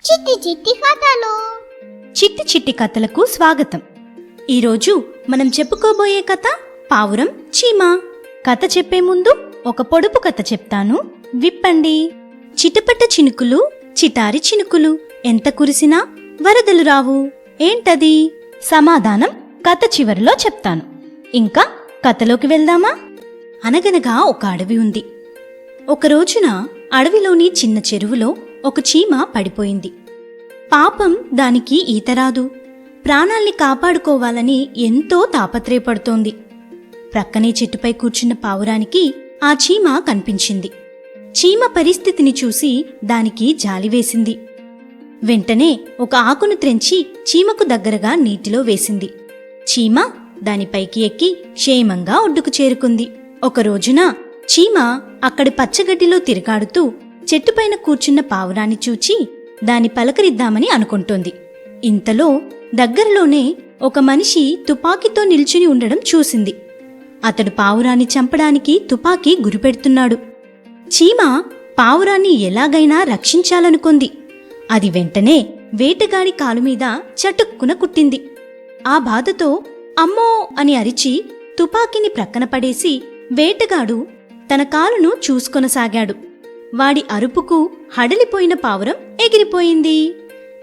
చిట్టి చిట్టి కథలు. చిట్టి చిట్టి కథలకు స్వాగతం. ఈరోజు మనం చెప్పుకోబోయే కథ పావురం చీమ. కథ చెప్పే ముందు ఒక పొడుపు కథ చెప్తాను, విప్పండి. చిటపట చినుకులు చిటారి చినుకులు, ఎంత కురిసినా వరదలు రావు. ఏంటది? సమాధానం కథ చివరిలో చెప్తాను. ఇంకా కథలోకి వెళ్దామా? అనగనగా ఒక అడవి ఉంది. ఒక రోజున అడవిలోని చిన్న చెరువులో ఒక చీమ పడిపోయింది. పాపం దానికి ఈత రాదు. ప్రాణాల్ని కాపాడుకోవాలని ఎంతో తాపత్రయపడుతోంది. ప్రక్కనే చెట్టుపై కూర్చున్న పావురానికి ఆ చీమ కనిపించింది. చీమ పరిస్థితిని చూసి దానికి జాలివేసింది. వెంటనే ఒక ఆకును త్రెంచి చీమకు దగ్గరగా నీటిలో వేసింది. చీమ దానిపైకి ఎక్కి క్షేమంగా ఒడ్డుకు చేరుకుంది. ఒక రోజున చీమ అక్కడి పచ్చగడ్డిలో తిరగాడుతూ చెట్టుపైన కూర్చున్న పావురాన్ని చూచి దాని పలకరిద్దామని అనుకుంటోంది. ఇంతలో దగ్గరలోనే ఒక మనిషి తుపాకీతో నిల్చుని ఉండడం చూసింది. అతడు పావురాన్ని చంపడానికి తుపాకీ గురిపెడుతున్నాడు. చీమ పావురాన్ని ఎలాగైనా రక్షించాలనుకుంది. అది వెంటనే వేటగాడి కాలుమీద చటుక్కున కుట్టింది. ఆ బాధతో అమ్మో అని అరిచి తుపాకీని ప్రక్కన పడేసి వేటగాడు తన కాలును చూసుకొనసాగాడు. వాడి అరుపుకు హడలిపోయిన పావురం ఎగిరిపోయింది.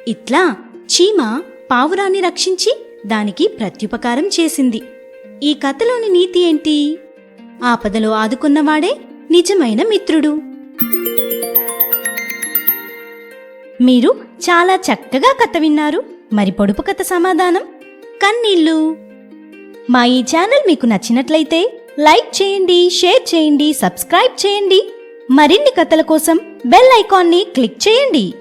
ఇట్లా చీమ పావురాన్ని రక్షించి దానికి ప్రత్యుపకారం చేసింది. ఈ కథలోని నీతి ఏంటి? ఆపదలో ఆదుకున్నవాడే నిజమైన మిత్రుడు. మీరు చాలా చక్కగా కథ విన్నారు. మరి పొడుపు కథ సమాధానం కన్నీళ్ళు. మా ఈ ఛానల్ మీకు నచ్చినట్లయితే లైక్ చేయండి, షేర్ చేయండి, సబ్స్క్రైబ్ చేయండి. మరిన్ని కథల కోసం బెల్ ఐకాన్ని క్లిక్ చేయండి.